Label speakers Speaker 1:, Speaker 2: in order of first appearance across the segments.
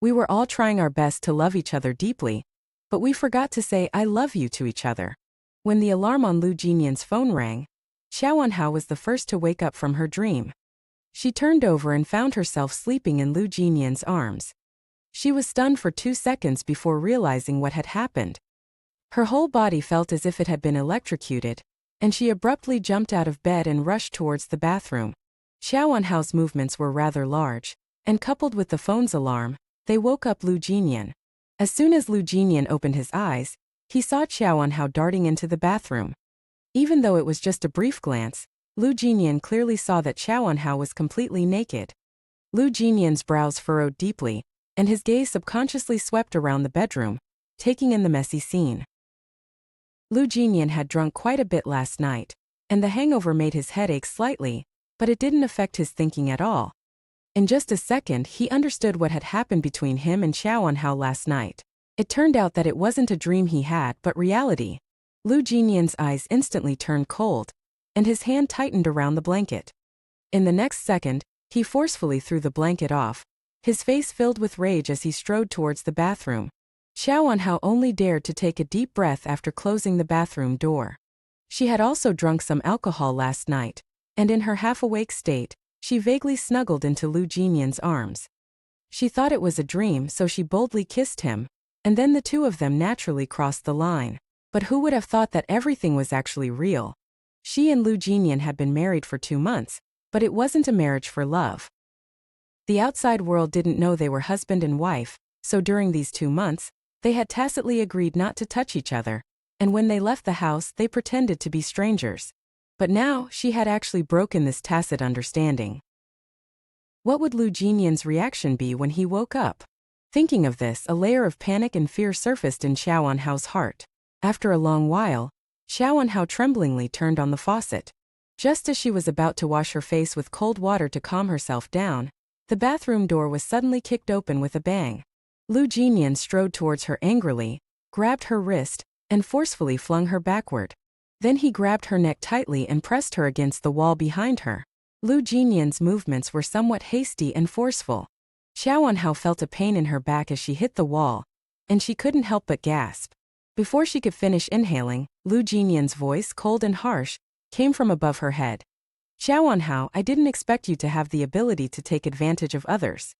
Speaker 1: We were all trying our best to love each other deeply, but we forgot to say I love you to each other. When the alarm on Lu Jinnian's phone rang, Qiao Anhao was the first to wake up from her dream. She turned over and found herself sleeping in Lu Jinnian's arms. She was stunned for 2 seconds before realizing what had happened. Her whole body felt as if it had been electrocuted, and she abruptly jumped out of bed and rushed towards the bathroom. Qiao Anhao's movements were rather large, and coupled with the phone's alarm, they woke up Lu Jinnian. As soon as Lu Jinnian opened his eyes, he saw Qiao Anhao darting into the bathroom. Even though it was just a brief glance, Lu Jinnian clearly saw that Qiao Anhao was completely naked. Lu Jinnian's brows furrowed deeply, and his gaze subconsciously swept around the bedroom, taking in the messy scene. Lu Jinnian had drunk quite a bit last night, and the hangover made his head ache slightly, but it didn't affect his thinking at all. In just a second he understood what had happened between him and Qiao Anhao last night. It turned out that it wasn't a dream he had but reality. Lu Jinnian's eyes instantly turned cold, and his hand tightened around the blanket. In the next second, he forcefully threw the blanket off, his face filled with rage as he strode towards the bathroom. Qiao Anhao only dared to take a deep breath after closing the bathroom door. She had also drunk some alcohol last night, and in her half-awake state, she vaguely snuggled into Lu Jinnian's arms. She thought it was a dream, so she boldly kissed him, and then the two of them naturally crossed the line. But who would have thought that everything was actually real? She and Lu Jinnian had been married for 2 months, but it wasn't a marriage for love. The outside world didn't know they were husband and wife, so during these 2 months, they had tacitly agreed not to touch each other, and when they left the house they pretended to be strangers. But now she had actually broken this tacit understanding. What would Lu Jinnian's reaction be when he woke up? Thinking of this, a layer of panic and fear surfaced in Qiao Anhao's heart. After a long while, Qiao Anhao tremblingly turned on the faucet. Just as she was about to wash her face with cold water to calm herself down, the bathroom door was suddenly kicked open with a bang. Lu Jinnian strode towards her angrily, grabbed her wrist, and forcefully flung her backward. Then he grabbed her neck tightly and pressed her against the wall behind her. Lu Jinnian's movements were somewhat hasty and forceful. Qiao Anhao felt a pain in her back as she hit the wall, and she couldn't help but gasp. Before she could finish inhaling, Lu Jinnian's voice, cold and harsh, came from above her head. Qiao Anhao, I didn't expect you to have the ability to take advantage of others.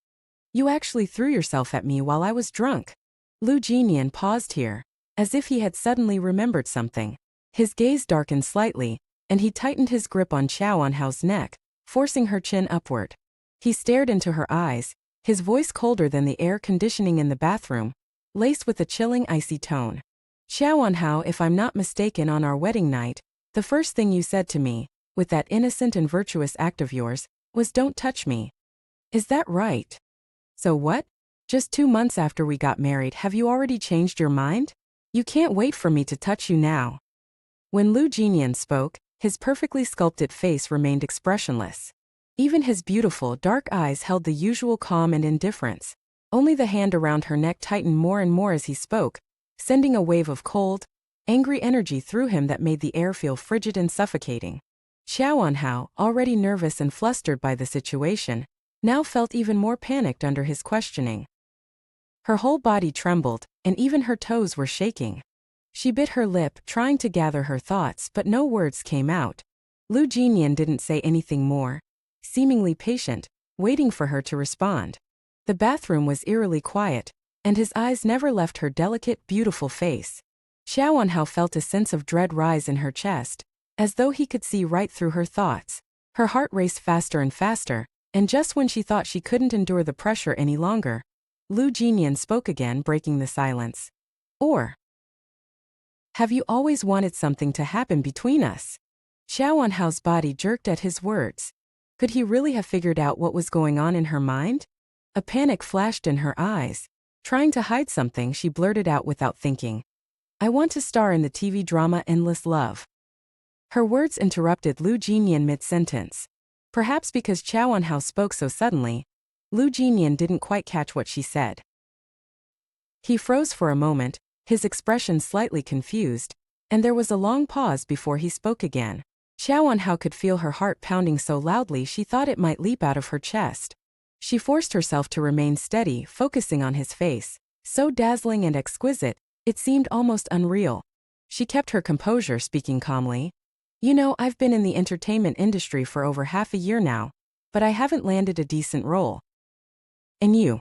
Speaker 1: You actually threw yourself at me while I was drunk. Lu Jinnian paused here, as if he had suddenly remembered something. His gaze darkened slightly, and he tightened his grip on Qiao Anhao's neck, forcing her chin upward. He stared into her eyes, his voice colder than the air conditioning in the bathroom, laced with a chilling icy tone. Qiao Anhao, if I'm not mistaken, on our wedding night, the first thing you said to me, with that innocent and virtuous act of yours, was don't touch me. Is that right? So what? Just 2 months after we got married, have you already changed your mind? You can't wait for me to touch you now. When Lu Jinnian spoke, his perfectly sculpted face remained expressionless. Even his beautiful, dark eyes held the usual calm and indifference. Only the hand around her neck tightened more and more as he spoke, sending a wave of cold, angry energy through him that made the air feel frigid and suffocating. Qiao Anhao, already nervous and flustered by the situation, now felt even more panicked under his questioning. Her whole body trembled, and even her toes were shaking. She bit her lip, trying to gather her thoughts, but no words came out. Lu Jinnian didn't say anything more, seemingly patient, waiting for her to respond. The bathroom was eerily quiet, and his eyes never left her delicate, beautiful face. Qiao Anhao felt a sense of dread rise in her chest, as though he could see right through her thoughts. Her heart raced faster and faster, and just when she thought she couldn't endure the pressure any longer, Lu Jinnian spoke again, breaking the silence. Or have you always wanted something to happen between us? Qiao Anhao's body jerked at his words. Could he really have figured out what was going on in her mind? A panic flashed in her eyes. Trying to hide something, she blurted out without thinking. I want to star in the TV drama Endless Love. Her words interrupted Lu Jinnian mid-sentence. Perhaps because Qiao Anhao spoke so suddenly, Lu Jinnian didn't quite catch what she said. He froze for a moment, his expression slightly confused, and there was a long pause before he spoke again. Qiao Anhao could feel her heart pounding so loudly she thought it might leap out of her chest. She forced herself to remain steady, focusing on his face. So dazzling and exquisite, it seemed almost unreal. She kept her composure, speaking calmly. You know, I've been in the entertainment industry for over half a year now, but I haven't landed a decent role. And you?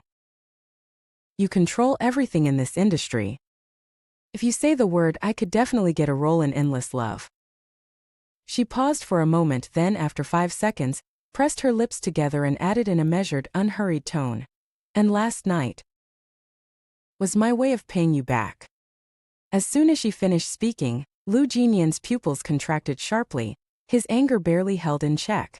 Speaker 1: You control everything in this industry. If you say the word, I could definitely get a role in Endless Love. She paused for a moment, then after 5 seconds, pressed her lips together and added in a measured, unhurried tone. And last night was my way of paying you back. As soon as she finished speaking, Lu Jinnian's pupils contracted sharply, his anger barely held in check.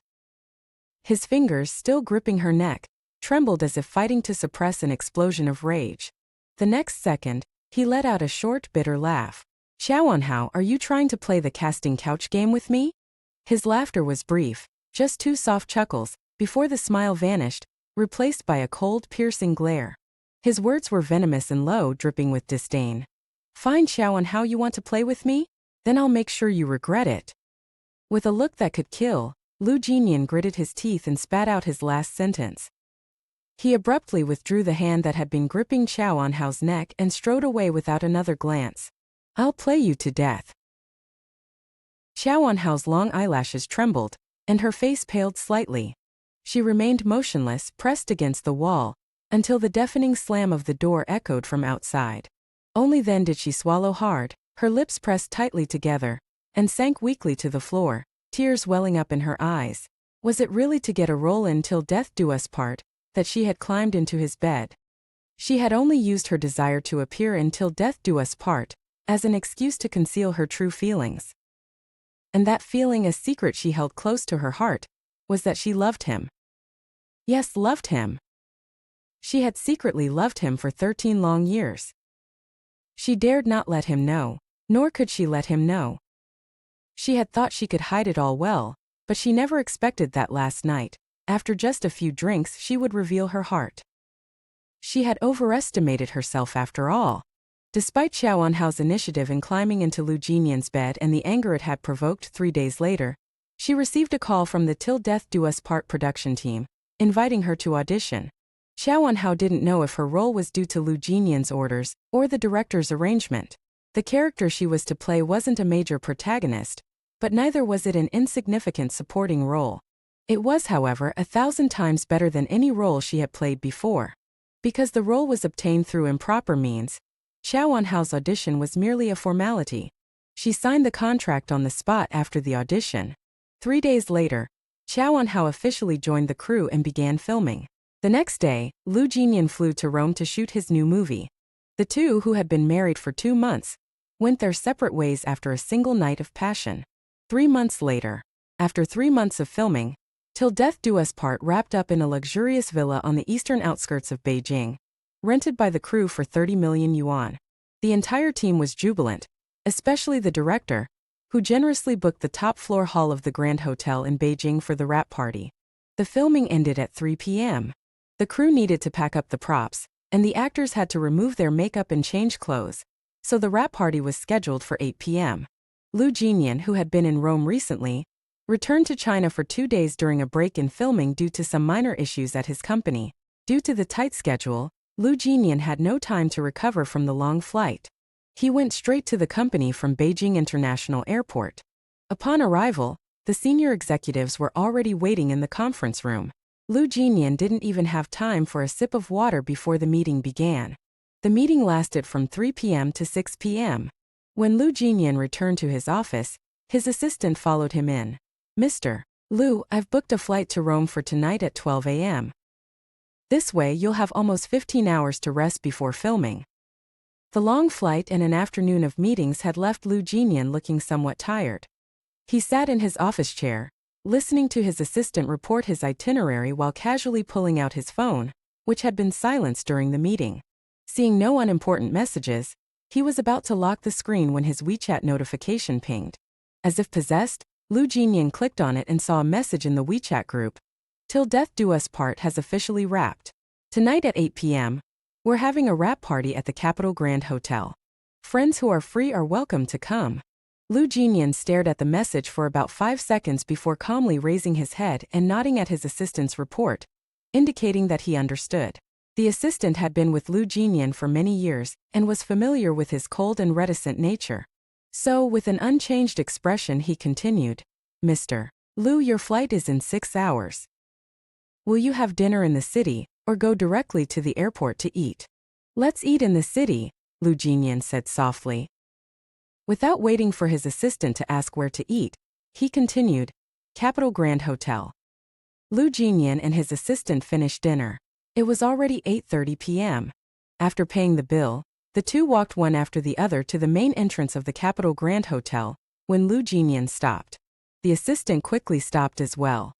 Speaker 1: His fingers, still gripping her neck, trembled as if fighting to suppress an explosion of rage. The next second, he let out a short, bitter laugh. Qiao Anhao, are you trying to play the casting couch game with me? His laughter was brief, just 2 soft chuckles, before the smile vanished, replaced by a cold, piercing glare. His words were venomous and low, dripping with disdain. Fine, Qiao Anhao, you want to play with me? Then I'll make sure you regret it. With a look that could kill, Lu Jinnian gritted his teeth and spat out his last sentence. He abruptly withdrew the hand that had been gripping Qiao Anhao's neck and strode away without another glance. I'll play you to death. Qiao Anhao's long eyelashes trembled, and her face paled slightly. She remained motionless, pressed against the wall, until the deafening slam of the door echoed from outside. Only then did she swallow hard, her lips pressed tightly together, and sank weakly to the floor, tears welling up in her eyes. Was it really to get a role in Till Death Do Us Part that she had climbed into his bed? She had only used her desire to appear in Till Death Do Us Part as an excuse to conceal her true feelings. And that feeling, a secret she held close to her heart, was that she loved him. Yes, loved him. She had secretly loved him for 13 long years. She dared not let him know, nor could she let him know. She had thought she could hide it all well, but she never expected that last night, after just a few drinks, she would reveal her heart. She had overestimated herself after all. Despite Qiao Anhao's initiative in climbing into Lu Jinnian's bed and the anger it had provoked, 3 days later, she received a call from the Till Death Do Us Part production team, inviting her to audition. Qiao Anhao didn't know if her role was due to Lu Jinnian's orders or the director's arrangement. The character she was to play wasn't a major protagonist, but neither was it an insignificant supporting role. It was, however, 1,000 times better than any role she had played before. Because the role was obtained through improper means, Qiao Anhao's audition was merely a formality. She signed the contract on the spot after the audition. 3 days later, Qiao Anhao officially joined the crew and began filming. The next day, Lu Jinnian flew to Rome to shoot his new movie. The two, who had been married for 2 months, went their separate ways after a single night of passion. 3 months later, after 3 months of filming, Till Death Do Us Part wrapped up in a luxurious villa on the eastern outskirts of Beijing, rented by the crew for 30 million yuan. The entire team was jubilant, especially the director, who generously booked the top-floor hall of the Grand Hotel in Beijing for the wrap party. The filming ended at 3 p.m. The crew needed to pack up the props, and the actors had to remove their makeup and change clothes, so the wrap party was scheduled for 8 p.m. Lu Jinnian, who had been in Rome recently, returned to China for 2 days during a break in filming due to some minor issues at his company. Due to the tight schedule, Lu Jinnian had no time to recover from the long flight. He went straight to the company from Beijing International Airport. Upon arrival, the senior executives were already waiting in the conference room. Lu Jinnian didn't even have time for a sip of water before the meeting began. The meeting lasted from 3 p.m. to 6 p.m. When Lu Jinnian returned to his office, his assistant followed him in. Mr. Lu, I've booked a flight to Rome for tonight at 12 a.m. This way you'll have almost 15 hours to rest before filming. The long flight and an afternoon of meetings had left Lu Jinnian looking somewhat tired. He sat in his office chair, listening to his assistant report his itinerary while casually pulling out his phone, which had been silenced during the meeting. Seeing no unimportant messages, he was about to lock the screen when his WeChat notification pinged. As if possessed, Lu Jinnian clicked on it and saw a message in the WeChat group. Till Death Do Us Part has officially wrapped. Tonight at 8 p.m., we're having a wrap party at the Capital Grand Hotel. Friends who are free are welcome to come. Lu Jinnian stared at the message for about 5 seconds before calmly raising his head and nodding at his assistant's report, indicating that he understood. The assistant had been with Lu Jinnian for many years and was familiar with his cold and reticent nature. So, with an unchanged expression, he continued, "Mr. Lu, your flight is in 6 hours. Will you have dinner in the city, or go directly to the airport to eat?" "Let's eat in the city," Lu Jinnian said softly. Without waiting for his assistant to ask where to eat, he continued, "Capital Grand Hotel." Lu Jinnian and his assistant finished dinner. It was already 8:30 p.m. After paying the bill, the two walked one after the other to the main entrance of the Capital Grand Hotel. When Lu Jinnian stopped, the assistant quickly stopped as well.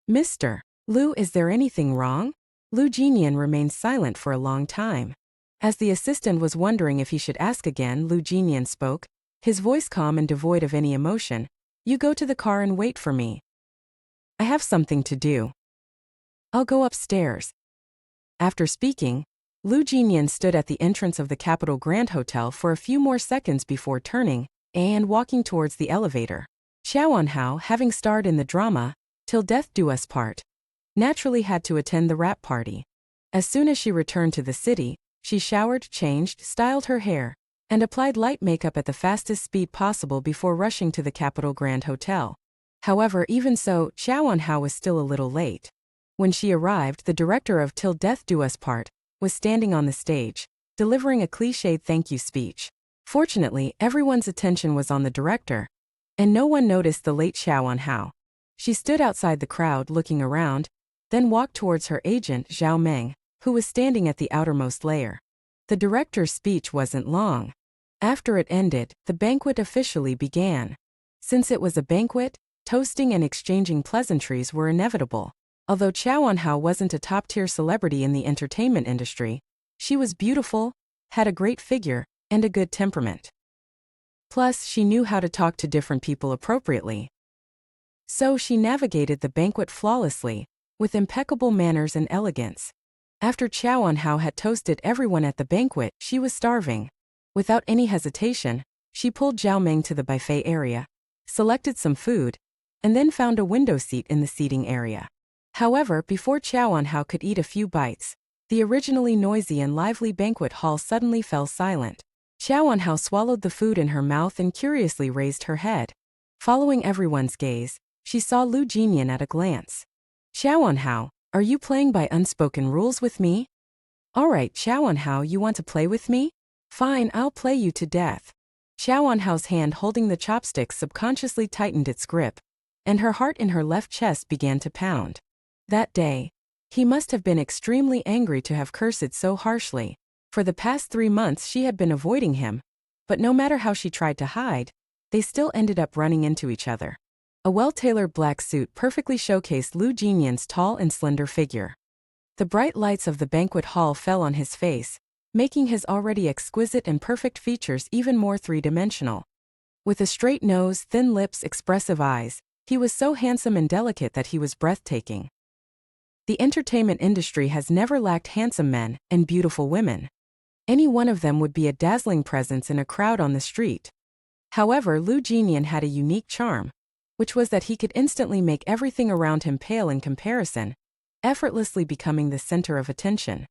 Speaker 1: "Mr. Lu, is there anything wrong?" Lu Jinnian remained silent for a long time. As the assistant was wondering if he should ask again, Lu Jinnian spoke, his voice calm and devoid of any emotion. "You go to the car and wait for me. I have something to do. I'll go upstairs." After speaking, Lu Jinnian stood at the entrance of the Capital Grand Hotel for a few more seconds before turning and walking towards the elevator. Qiao Anhao, having starred in the drama Till Death Do Us Part, naturally had to attend the wrap party. As soon as she returned to the city, she showered, changed, styled her hair, and applied light makeup at the fastest speed possible before rushing to the Capital Grand Hotel. However, even so, Qiao Anhao was still a little late. When she arrived, the director of Till Death Do Us Part was standing on the stage, delivering a cliched thank you speech. Fortunately, everyone's attention was on the director, and no one noticed the late Qiao Anhao. She stood outside the crowd looking around, then walked towards her agent Zhao Meng, who was standing at the outermost layer. The director's speech wasn't long. After it ended, the banquet officially began. Since it was a banquet, toasting and exchanging pleasantries were inevitable. Although Qiao Anhao wasn't a top-tier celebrity in the entertainment industry, she was beautiful, had a great figure, and a good temperament. Plus, she knew how to talk to different people appropriately. So she navigated the banquet flawlessly, with impeccable manners and elegance. After Qiao Anhao had toasted everyone at the banquet, she was starving. Without any hesitation, she pulled Zhao Meng to the buffet area, selected some food, and then found a window seat in the seating area. However, before Qiao Anhao could eat a few bites, the originally noisy and lively banquet hall suddenly fell silent. Qiao Anhao swallowed the food in her mouth and curiously raised her head. Following everyone's gaze, she saw Lu Jinnian at a glance. "Qiao Anhao, are you playing by unspoken rules with me?" "Alright, Qiao Anhao, you want to play with me? Fine, I'll play you to death." Qiao Anhao's hand holding the chopsticks subconsciously tightened its grip, and her heart in her left chest began to pound. That day, he must have been extremely angry to have cursed so harshly. For the past 3 months she had been avoiding him, but no matter how she tried to hide, they still ended up running into each other. A well-tailored black suit perfectly showcased Lu Jinnian's tall and slender figure. The bright lights of the banquet hall fell on his face, making his already exquisite and perfect features even more three-dimensional. With a straight nose, thin lips, expressive eyes, he was so handsome and delicate that he was breathtaking. The entertainment industry has never lacked handsome men and beautiful women. Any one of them would be a dazzling presence in a crowd on the street. However, Lu Jinnian had a unique charm, which was that he could instantly make everything around him pale in comparison, effortlessly becoming the center of attention.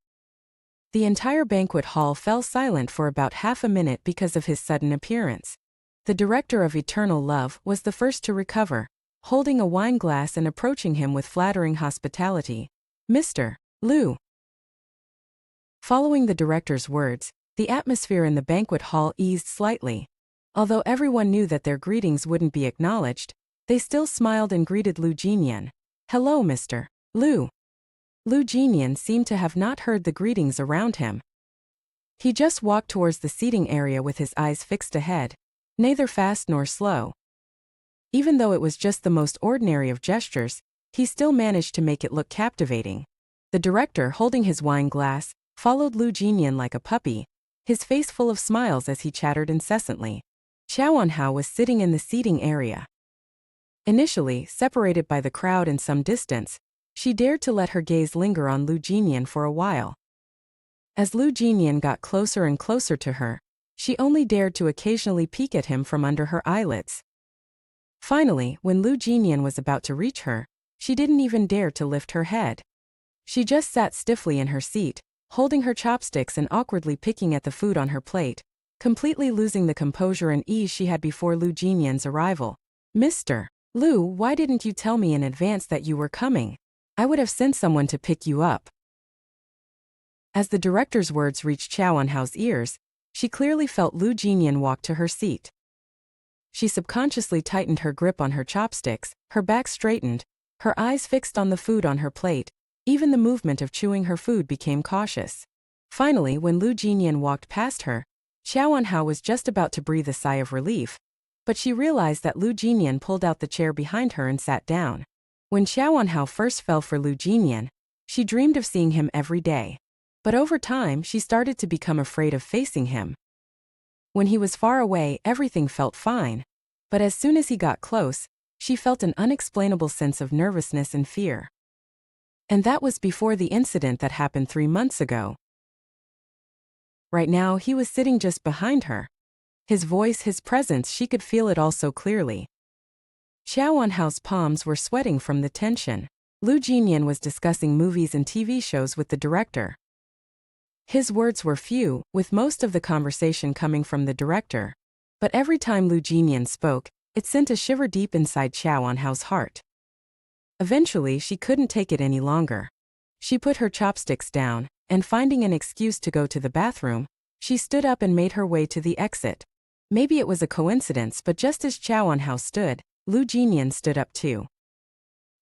Speaker 1: The entire banquet hall fell silent for about half a minute because of his sudden appearance. The director of Eternal Love was the first to recover, holding a wine glass and approaching him with flattering hospitality. "Mr. Lu." Following the director's words, the atmosphere in the banquet hall eased slightly. Although everyone knew that their greetings wouldn't be acknowledged, they still smiled and greeted Lu Jinnian. "Hello, Mr. Lu." Lu Jinnian seemed to have not heard the greetings around him. He just walked towards the seating area with his eyes fixed ahead, neither fast nor slow. Even though it was just the most ordinary of gestures, he still managed to make it look captivating. The director, holding his wine glass, followed Lu Jinnian like a puppy, his face full of smiles as he chattered incessantly. Qiao Anhao was sitting in the seating area. Initially, separated by the crowd in some distance, she dared to let her gaze linger on Lu Jinnian for a while. As Lu Jinnian got closer and closer to her, she only dared to occasionally peek at him from under her eyelids. Finally, when Lu Jinnian was about to reach her, she didn't even dare to lift her head. She just sat stiffly in her seat, holding her chopsticks and awkwardly picking at the food on her plate, completely losing the composure and ease she had before Lu Jinnian's arrival. "Mr. Lu, why didn't you tell me in advance that you were coming? I would have sent someone to pick you up." As the director's words reached Qiao Anhao's ears, she clearly felt Lu Jinnian walk to her seat. She subconsciously tightened her grip on her chopsticks, her back straightened, her eyes fixed on the food on her plate. Even the movement of chewing her food became cautious. Finally, when Lu Jinnian walked past her, Qiao Anhao was just about to breathe a sigh of relief, but she realized that Lu Jinnian pulled out the chair behind her and sat down. When Qiao Anhao first fell for Lu Jinnian, she dreamed of seeing him every day. But over time, she started to become afraid of facing him. When he was far away, everything felt fine. But as soon as he got close, she felt an unexplainable sense of nervousness and fear. And that was before the incident that happened 3 months ago. Right now, he was sitting just behind her. His voice, his presence, she could feel it all so clearly. Qiao Anhao's palms were sweating from the tension. Lu Jinnian was discussing movies and TV shows with the director. His words were few, with most of the conversation coming from the director. But every time Lu Jinnian spoke, it sent a shiver deep inside Qiao Anhao's heart. Eventually, she couldn't take it any longer. She put her chopsticks down, and finding an excuse to go to the bathroom, she stood up and made her way to the exit. Maybe it was a coincidence, but just as Qiao Anhao stood, Lu Jinnian stood up too.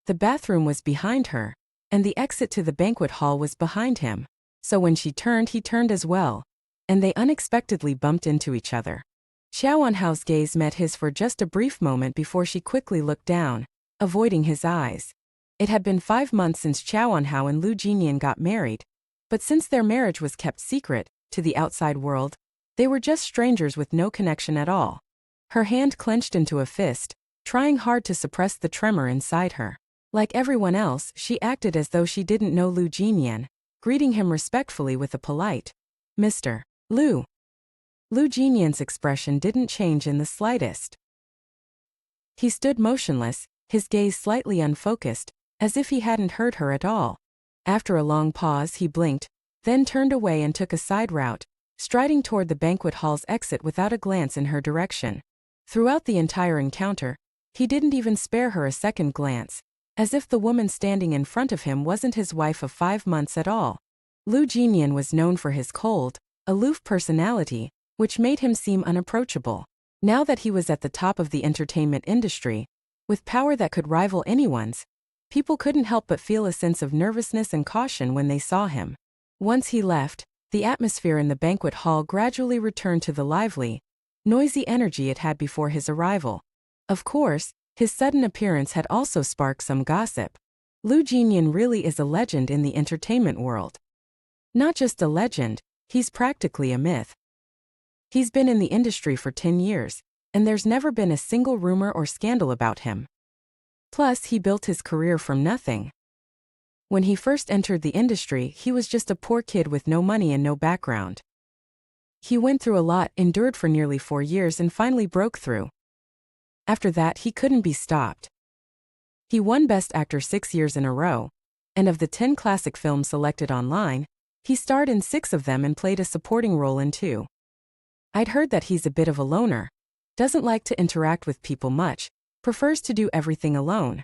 Speaker 1: The bathroom was behind her, and the exit to the banquet hall was behind him. So when she turned, he turned as well, and they unexpectedly bumped into each other. Qiao Anhao's gaze met his for just a brief moment before she quickly looked down, avoiding his eyes. It had been 5 months since Qiao Anhao and Lu Jinnian got married, but since their marriage was kept secret to the outside world, they were just strangers with no connection at all. Her hand clenched into a fist, trying hard to suppress the tremor inside her. Like everyone else, she acted as though she didn't know Lu Jinnian, greeting him respectfully with a polite, "Mr. Lu." Lu Jinnian's expression didn't change in the slightest. He stood motionless, his gaze slightly unfocused, as if he hadn't heard her at all. After a long pause, he blinked, then turned away and took a side route, striding toward the banquet hall's exit without a glance in her direction. Throughout the entire encounter, he didn't even spare her a second glance, as if the woman standing in front of him wasn't his wife of 5 months at all. Lu Jinnian was known for his cold, aloof personality, which made him seem unapproachable. Now that he was at the top of the entertainment industry, with power that could rival anyone's, people couldn't help but feel a sense of nervousness and caution when they saw him. Once he left, the atmosphere in the banquet hall gradually returned to the lively, noisy energy it had before his arrival. Of course, his sudden appearance had also sparked some gossip. Lu Jinnian really is a legend in the entertainment world. Not just a legend, he's practically a myth. He's been in the industry for 10 years, and there's never been a single rumor or scandal about him. Plus, he built his career from nothing. When he first entered the industry, he was just a poor kid with no money and no background. He went through a lot, endured for nearly 4 years, and finally broke through. After that, he couldn't be stopped. He won Best Actor 6 years in a row, and of the 10 classic films selected online, he starred in 6 of them and played a supporting role in 2. I'd heard that he's a bit of a loner, doesn't like to interact with people much, prefers to do everything alone.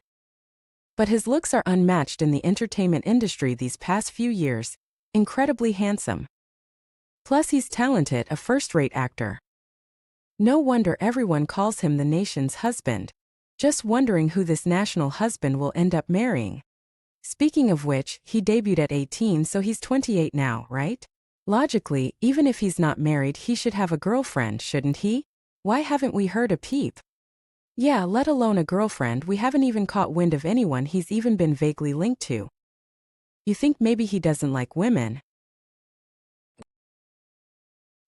Speaker 1: But his looks are unmatched in the entertainment industry these past few years, incredibly handsome. Plus he's talented, a first-rate actor. No wonder everyone calls him the nation's husband. Just wondering who this national husband will end up marrying. Speaking of which, he debuted at 18, so he's 28 now, right? Logically, even if he's not married, he should have a girlfriend, shouldn't he? Why haven't we heard a peep? Yeah, let alone a girlfriend, we haven't even caught wind of anyone he's even been vaguely linked to. You think maybe he doesn't like women?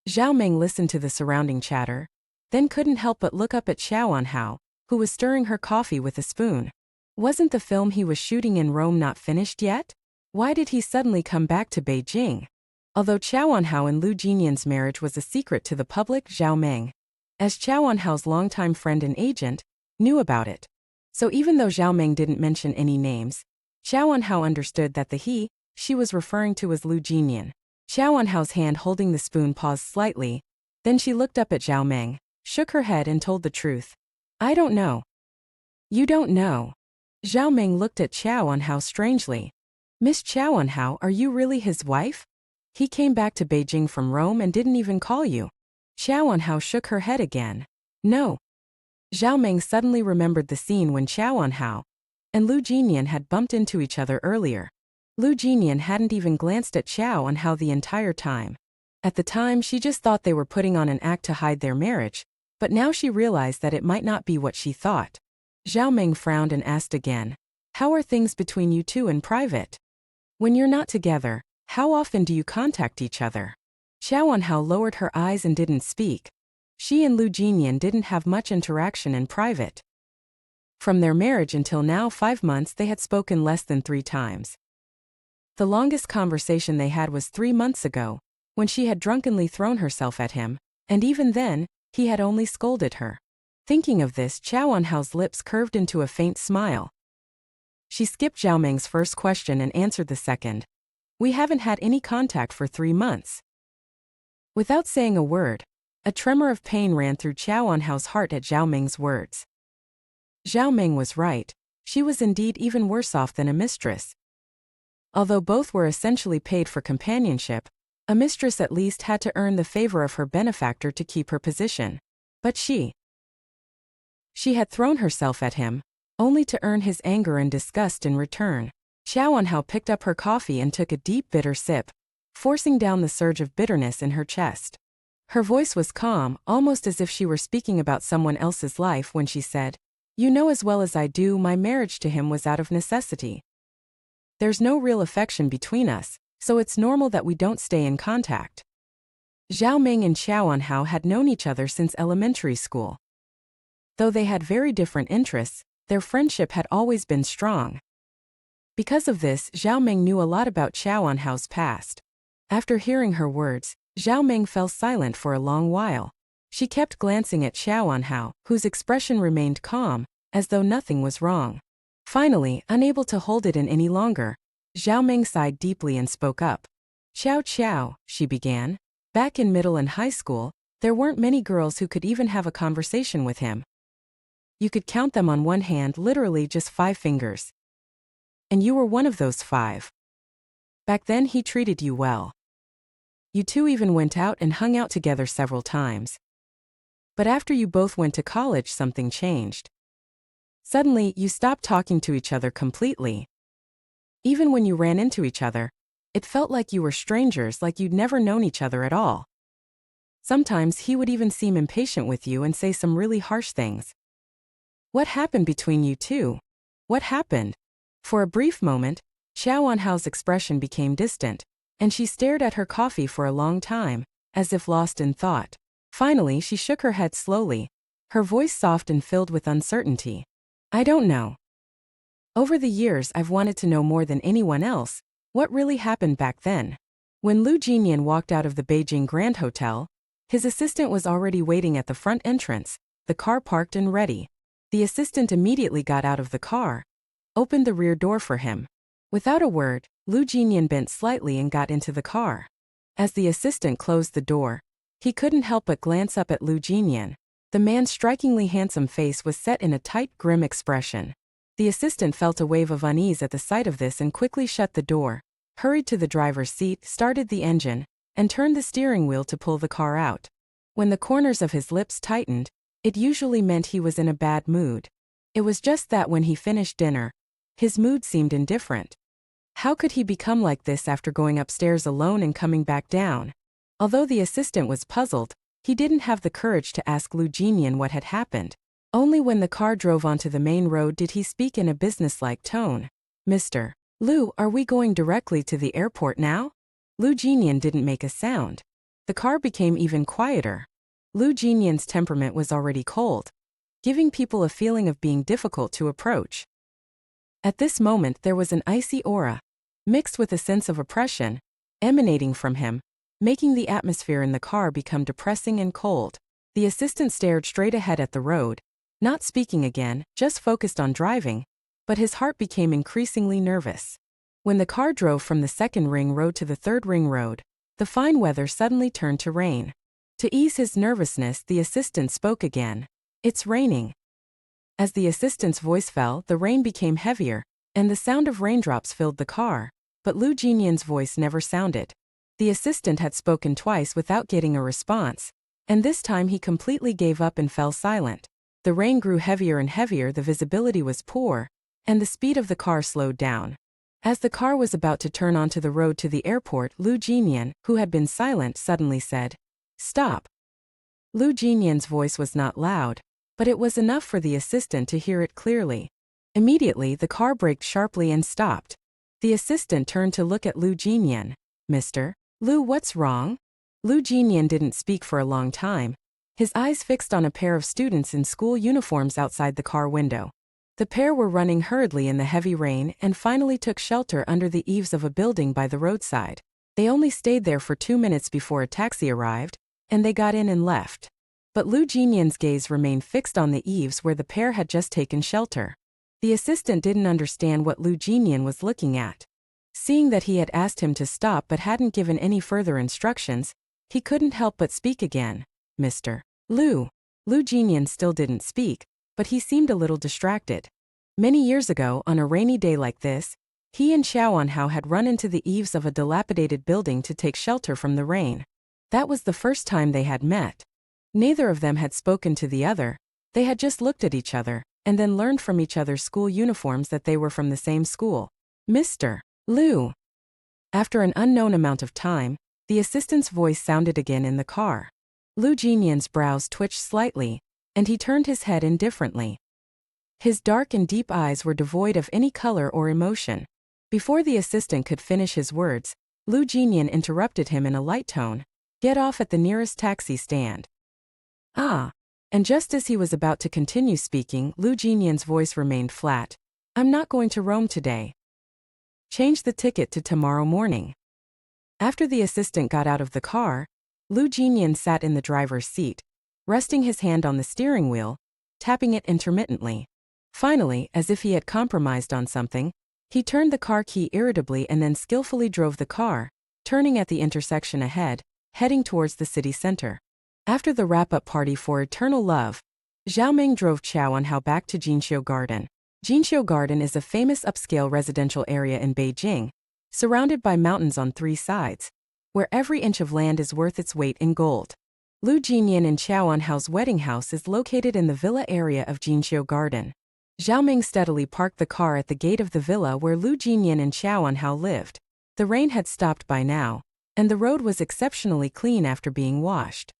Speaker 1: Zhao Meng listened to the surrounding chatter, then couldn't help but look up at Qiao Anhao, who was stirring her coffee with a spoon. Wasn't the film he was shooting in Rome not finished yet? Why did he suddenly come back to Beijing? Although Qiao Anhao and Lu Jinnian's marriage was a secret to the public, Zhao Meng, as Qiao Anhao's longtime friend and agent, knew about it. So even though Zhao Meng didn't mention any names, Qiao Anhao understood that the he, she was referring to was Lu Jinnian. Qiao Anhao's hand holding the spoon paused slightly. Then she looked up at Zhao Meng, shook her head and told the truth. I don't know. You don't know. Zhao Meng looked at Qiao Anhao strangely. Miss Qiao Anhao, are you really his wife? He came back to Beijing from Rome and didn't even call you. Qiao Anhao shook her head again. No. Zhao Meng suddenly remembered the scene when Qiao Anhao and Lu Jinnian had bumped into each other earlier. Lu Jinnian hadn't even glanced at Qiao Anhao the entire time. At the time, she just thought they were putting on an act to hide their marriage, but now she realized that it might not be what she thought. Zhao Meng frowned and asked again, how are things between you two in private? When you're not together, how often do you contact each other? Qiao Anhao lowered her eyes and didn't speak. She and Lu Jinnian didn't have much interaction in private. From their marriage until now 5 months they had spoken less than 3 times. The longest conversation they had was 3 months ago, when she had drunkenly thrown herself at him, and even then, he had only scolded her. Thinking of this, Qiao Anhao's lips curved into a faint smile. She skipped Zhao Meng's first question and answered the second. We haven't had any contact for 3 months. Without saying a word, a tremor of pain ran through Qiao Anhao's heart at Zhao Meng's words. Zhao Meng was right. She was indeed even worse off than a mistress. Although both were essentially paid for companionship, a mistress at least had to earn the favor of her benefactor to keep her position. But she had thrown herself at him, only to earn his anger and disgust in return. Qiao Anhao picked up her coffee and took a deep bitter sip, forcing down the surge of bitterness in her chest. Her voice was calm, almost as if she were speaking about someone else's life when she said, you know as well as I do, my marriage to him was out of necessity. There's no real affection between us, so it's normal that we don't stay in contact. Zhao Meng and Qiao Anhao had known each other since elementary school. Though they had very different interests, their friendship had always been strong. Because of this, Zhao Meng knew a lot about Qiao Anhao's past. After hearing her words, Zhao Meng fell silent for a long while. She kept glancing at Qiao Anhao, whose expression remained calm, as though nothing was wrong. Finally, unable to hold it in any longer, Zhao Meng sighed deeply and spoke up. Qiao, she began. Back in middle and high school, there weren't many girls who could even have a conversation with him. You could count them on one hand, literally just 5 fingers. And you were one of those 5. Back then he treated you well. You two even went out and hung out together several times. But after you both went to college, something changed. Suddenly, you stopped talking to each other completely. Even when you ran into each other, it felt like you were strangers, like you'd never known each other at all. Sometimes he would even seem impatient with you and say some really harsh things. What happened between you two? What happened? For a brief moment, Qiao Anhao's expression became distant, and she stared at her coffee for a long time, as if lost in thought. Finally, she shook her head slowly, her voice soft and filled with uncertainty. I don't know. Over the years, I've wanted to know more than anyone else what really happened back then. When Lu Jinnian walked out of the Beijing Grand Hotel, his assistant was already waiting at the front entrance, the car parked and ready. The assistant immediately got out of the car, opened the rear door for him. Without a word, Lu Jinnian bent slightly and got into the car. As the assistant closed the door, he couldn't help but glance up at Lu Jinnian. The man's strikingly handsome face was set in a tight, grim expression. The assistant felt a wave of unease at the sight of this and quickly shut the door, hurried to the driver's seat, started the engine, and turned the steering wheel to pull the car out. When the corners of his lips tightened, it usually meant he was in a bad mood. It was just that when he finished dinner, his mood seemed indifferent. How could he become like this after going upstairs alone and coming back down? Although the assistant was puzzled, he didn't have the courage to ask Lu Jinnian what had happened. Only when the car drove onto the main road did he speak in a businesslike tone. Mr. Lu, are we going directly to the airport now? Lu Jinnian didn't make a sound. The car became even quieter. Lu Jinnian's temperament was already cold, giving people a feeling of being difficult to approach. At this moment there was an icy aura, mixed with a sense of oppression, emanating from him, making the atmosphere in the car become depressing and cold. The assistant stared straight ahead at the road, not speaking again, just focused on driving, but his heart became increasingly nervous. When the car drove from the second ring road to the third ring road, the fine weather suddenly turned to rain. To ease his nervousness, the assistant spoke again. "It's raining." As the assistant's voice fell, the rain became heavier, and the sound of raindrops filled the car, but Lu Jinnian's voice never sounded. The assistant had spoken twice without getting a response, and this time he completely gave up and fell silent. The rain grew heavier and heavier, the visibility was poor, and the speed of the car slowed down. As the car was about to turn onto the road to the airport, Lu Jinnian, who had been silent, suddenly said, "Stop." Lu Jinnian's voice was not loud, but it was enough for the assistant to hear it clearly. Immediately, the car braked sharply and stopped. The assistant turned to look at Lu Jinnian. "Mr. Lu, what's wrong?" Lu Jinnian didn't speak for a long time, his eyes fixed on a pair of students in school uniforms outside the car window. The pair were running hurriedly in the heavy rain and finally took shelter under the eaves of a building by the roadside. They only stayed there for 2 minutes before a taxi arrived, and they got in and left. But Lu Jinnian's gaze remained fixed on the eaves where the pair had just taken shelter. The assistant didn't understand what Lu Jinnian was looking at. Seeing that he had asked him to stop but hadn't given any further instructions, he couldn't help but speak again. "Mr. Lu." Lu Jinnian still didn't speak, but he seemed a little distracted. Many years ago, on a rainy day like this, he and Qiao Anhao had run into the eaves of a dilapidated building to take shelter from the rain. That was the first time they had met. Neither of them had spoken to the other, they had just looked at each other, and then learned from each other's school uniforms that they were from the same school. "Mr. Lu." After an unknown amount of time, the assistant's voice sounded again in the car. Lu Jinnian's brows twitched slightly, and he turned his head indifferently. His dark and deep eyes were devoid of any color or emotion. Before the assistant could finish his words, Lu Jinnian interrupted him in a light tone. "Get off at the nearest taxi stand." "Ah." And just as he was about to continue speaking, Lu Jinnian's voice remained flat. "I'm not going to Rome today. Change the ticket to tomorrow morning." After the assistant got out of the car, Lu Jinnian sat in the driver's seat, resting his hand on the steering wheel, tapping it intermittently. Finally, as if he had compromised on something, he turned the car key irritably and then skillfully drove the car, turning at the intersection ahead, heading towards the city center. After the wrap-up party for Eternal Love, Zhao Ming drove Qiao Anhao back to Jinqiu Garden. Jinqiu Garden is a famous upscale residential area in Beijing, surrounded by mountains on 3 sides, where every inch of land is worth its weight in gold. Lu Jinnian and Qiao Anhao's wedding house is located in the villa area of Jinqiu Garden. Zhao Ming steadily parked the car at the gate of the villa where Lu Jinnian and Qiao Anhao lived. The rain had stopped by now, and the road was exceptionally clean after being washed.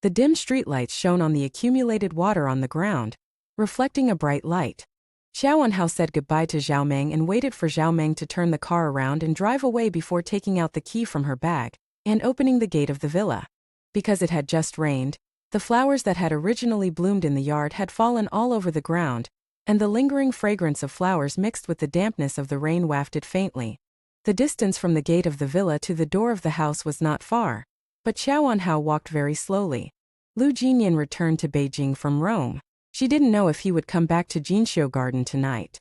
Speaker 1: The dim streetlights shone on the accumulated water on the ground, reflecting a bright light. Qiao Anhao said goodbye to Zhao Ming and waited for Zhao Ming to turn the car around and drive away before taking out the key from her bag and opening the gate of the villa. Because it had just rained, the flowers that had originally bloomed in the yard had fallen all over the ground, and the lingering fragrance of flowers mixed with the dampness of the rain wafted faintly. The distance from the gate of the villa to the door of the house was not far, but Qiao Anhao walked very slowly. Lu Jinnian returned to Beijing from Rome. She didn't know if he would come back to Jinqiu Garden tonight.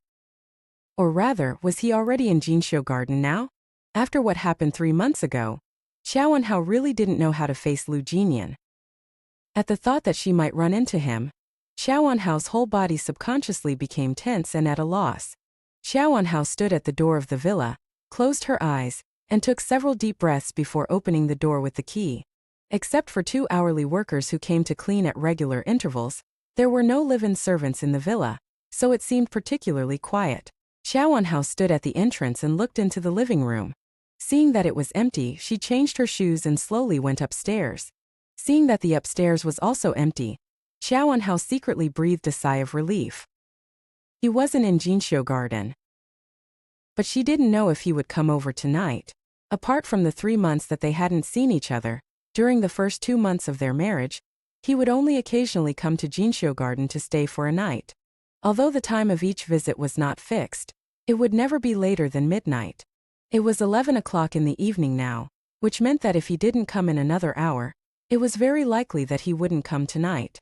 Speaker 1: Or rather, was he already in Jinqiu Garden now? After what happened 3 months ago, Qiao Anhao really didn't know how to face Lu Jinnian. At the thought that she might run into him, Qiao Anhao's whole body subconsciously became tense and at a loss. Qiao Anhao stood at the door of the villa, closed her eyes, and took several deep breaths before opening the door with the key. Except for 2 hourly workers who came to clean at regular intervals, there were no live-in servants in the villa, so it seemed particularly quiet. Qiao Anhao stood at the entrance and looked into the living room. Seeing that it was empty, she changed her shoes and slowly went upstairs. Seeing that the upstairs was also empty, Qiao Anhao secretly breathed a sigh of relief. He wasn't in Jinqiu Garden. But she didn't know if he would come over tonight. Apart from the 3 months that they hadn't seen each other, during the first 2 months of their marriage, he would only occasionally come to Jinqiu Garden to stay for a night. Although the time of each visit was not fixed, it would never be later than midnight. It was 11 o'clock in the evening now, which meant that if he didn't come in another hour, it was very likely that he wouldn't come tonight.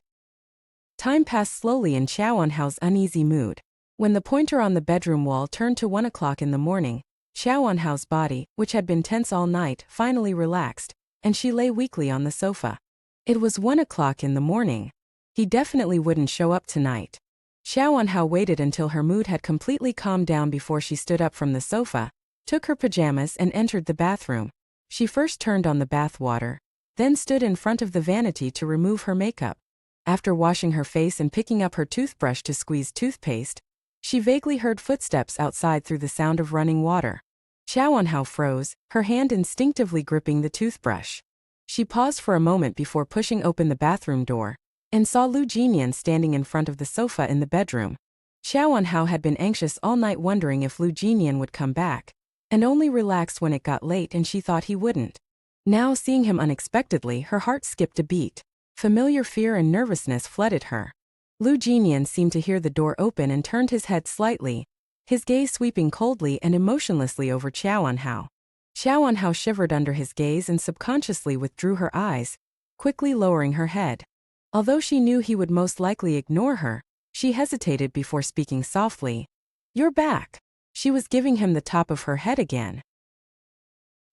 Speaker 1: Time passed slowly in Qiao Anhao's uneasy mood. When the pointer on the bedroom wall turned to 1 o'clock in the morning, Qiao Anhao's body, which had been tense all night, finally relaxed, and she lay weakly on the sofa. It was 1 o'clock in the morning. He definitely wouldn't show up tonight. Qiao Anhao waited until her mood had completely calmed down before she stood up from the sofa, took her pajamas and entered the bathroom. She first turned on the bath water, then stood in front of the vanity to remove her makeup. After washing her face and picking up her toothbrush to squeeze toothpaste, she vaguely heard footsteps outside through the sound of running water. Qiao Anhao froze, her hand instinctively gripping the toothbrush. She paused for a moment before pushing open the bathroom door, and saw Lu Jinnian standing in front of the sofa in the bedroom. Qiao Anhao had been anxious all night wondering if Lu Jinnian would come back, and only relaxed when it got late and she thought he wouldn't. Now seeing him unexpectedly, her heart skipped a beat. Familiar fear and nervousness flooded her. Lu Jinnian seemed to hear the door open and turned his head slightly, his gaze sweeping coldly and emotionlessly over Qiao Anhao. Qiao Anhao shivered under his gaze and subconsciously withdrew her eyes, quickly lowering her head. Although she knew he would most likely ignore her, she hesitated before speaking softly. "You're back." She was giving him the top of her head again,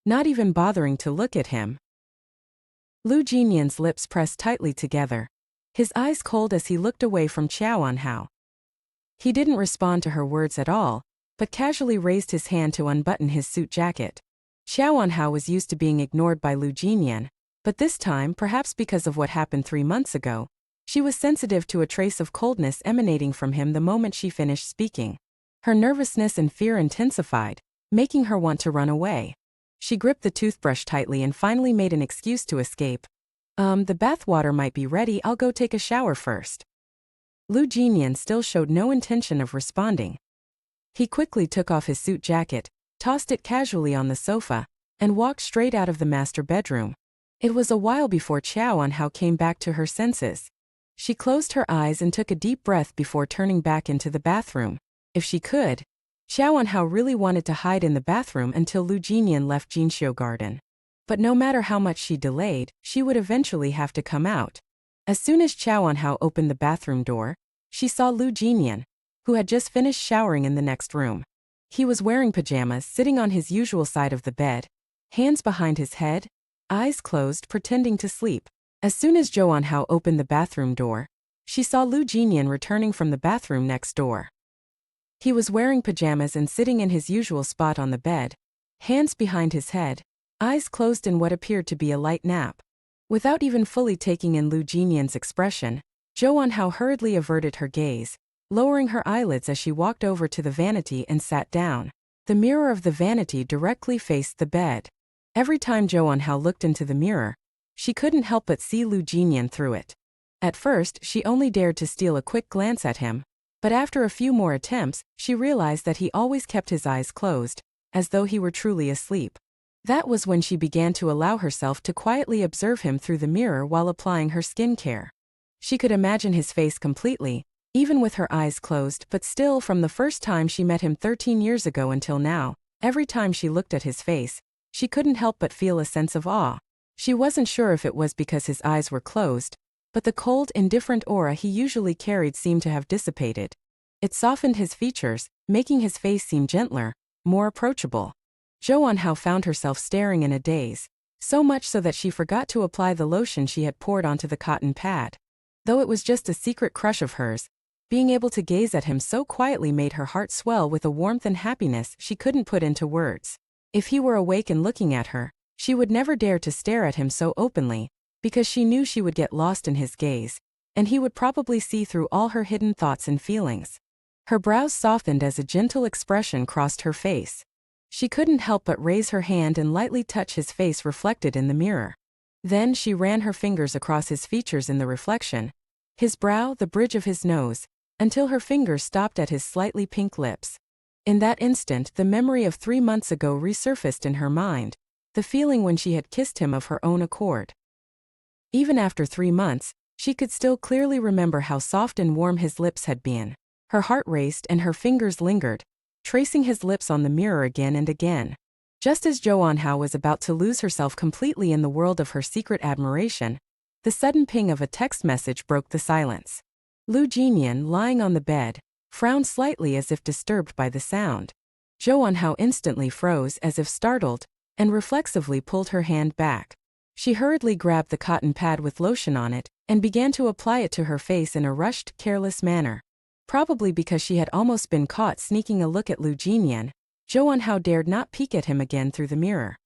Speaker 1: not even bothering to look at him. Lu Jinnian's lips pressed tightly together, his eyes cold as he looked away from Qiao Anhao. He didn't respond to her words at all, but casually raised his hand to unbutton his suit jacket. Qiao Anhao was used to being ignored by Lu Jinnian, but this time, perhaps because of what happened 3 months ago, she was sensitive to a trace of coldness emanating from him the moment she finished speaking. Her nervousness and fear intensified, making her want to run away. She gripped the toothbrush tightly and finally made an excuse to escape. The bathwater might be ready, I'll go take a shower first." Lu Jinnian still showed no intention of responding. He quickly took off his suit jacket, tossed it casually on the sofa, and walked straight out of the master bedroom. It was a while before Qiao Anhao came back to her senses. She closed her eyes and took a deep breath before turning back into the bathroom. If she could, Qiao Anhao really wanted to hide in the bathroom until Lu Jinnian left Jinxiu Garden. But no matter how much she delayed, she would eventually have to come out. As soon as Qiao Anhao opened the bathroom door, she saw Lu Jinnian, who had just finished showering in the next room. He was wearing pajamas, sitting on his usual side of the bed, hands behind his head, eyes closed, pretending to sleep. As soon as Qiao Anhao opened the bathroom door, she saw Lu Jinnian returning from the bathroom next door. He was wearing pajamas and sitting in his usual spot on the bed, hands behind his head, eyes closed in what appeared to be a light nap. Without even fully taking in Lu Jinnian's expression, Qiao Anhao hurriedly averted her gaze, lowering her eyelids as she walked over to the vanity and sat down. The mirror of the vanity directly faced the bed. Every time Qiao Anhao looked into the mirror, she couldn't help but see Lu Jinnian through it. At first, she only dared to steal a quick glance at him, but after a few more attempts, she realized that he always kept his eyes closed, as though he were truly asleep. That was when she began to allow herself to quietly observe him through the mirror while applying her skincare. She could imagine his face completely, even with her eyes closed, but still, from the first time she met him 13 years ago until now, every time she looked at his face, she couldn't help but feel a sense of awe. She wasn't sure if it was because his eyes were closed, but the cold, indifferent aura he usually carried seemed to have dissipated. It softened his features, making his face seem gentler, more approachable. Qiao Anhao found herself staring in a daze, so much so that she forgot to apply the lotion she had poured onto the cotton pad. Though it was just a secret crush of hers, being able to gaze at him so quietly made her heart swell with a warmth and happiness she couldn't put into words. If he were awake and looking at her, she would never dare to stare at him so openly, because she knew she would get lost in his gaze, and he would probably see through all her hidden thoughts and feelings. Her brows softened as a gentle expression crossed her face. She couldn't help but raise her hand and lightly touch his face reflected in the mirror. Then she ran her fingers across his features in the reflection, his brow, the bridge of his nose, until her fingers stopped at his slightly pink lips. In that instant, the memory of 3 months ago resurfaced in her mind, the feeling when she had kissed him of her own accord. Even after 3 months, she could still clearly remember how soft and warm his lips had been. Her heart raced and her fingers lingered, tracing his lips on the mirror again and again. Just as Qiao Anhao was about to lose herself completely in the world of her secret admiration, the sudden ping of a text message broke the silence. Lu Jinnian, lying on the bed, frowned slightly as if disturbed by the sound. Zhou Anhao instantly froze as if startled, and reflexively pulled her hand back. She hurriedly grabbed the cotton pad with lotion on it, and began to apply it to her face in a rushed, careless manner. Probably because she had almost been caught sneaking a look at Lu Jinnian, Zhou Anhao dared not peek at him again through the mirror.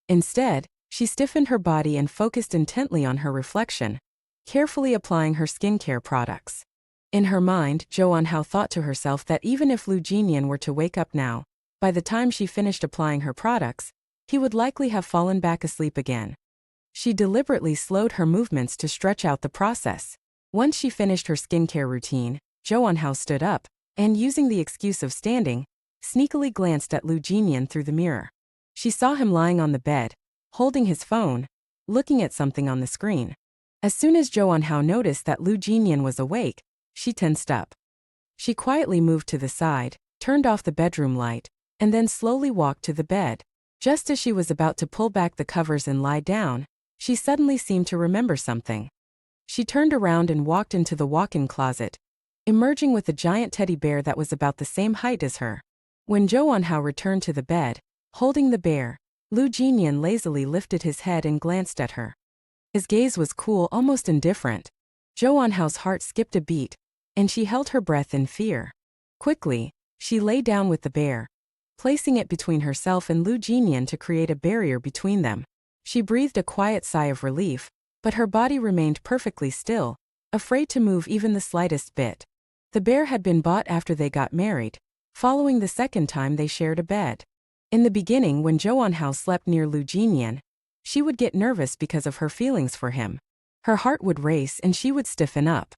Speaker 1: Instead, she stiffened her body and focused intently on her reflection, carefully applying her skincare products. In her mind, Zhou Anhao thought to herself that even if Lu Jinnian were to wake up now, by the time she finished applying her products, he would likely have fallen back asleep again. She deliberately slowed her movements to stretch out the process. Once she finished her skincare routine, Zhou Anhao stood up, and using the excuse of standing, sneakily glanced at Lu Jinnian through the mirror. She saw him lying on the bed, holding his phone, looking at something on the screen. As soon as Zhou Anhao noticed that Lu Jinnian was awake, she tensed up. She quietly moved to the side, turned off the bedroom light, and then slowly walked to the bed. Just as she was about to pull back the covers and lie down, she suddenly seemed to remember something. She turned around and walked into the walk-in closet, emerging with a giant teddy bear that was about the same height as her. When Zhou Anhao returned to the bed, holding the bear, Lu Jinnian lazily lifted his head and glanced at her. His gaze was cool, almost indifferent. Zhou Anhao's heart skipped a beat, and she held her breath in fear. Quickly, she lay down with the bear, placing it between herself and Lu Jinnian to create a barrier between them. She breathed a quiet sigh of relief, but her body remained perfectly still, afraid to move even the slightest bit. The bear had been bought after they got married, following the second time they shared a bed. In the beginning, when Zhou Anhao slept near Lu Jinnian, she would get nervous because of her feelings for him. Her heart would race and she would stiffen up.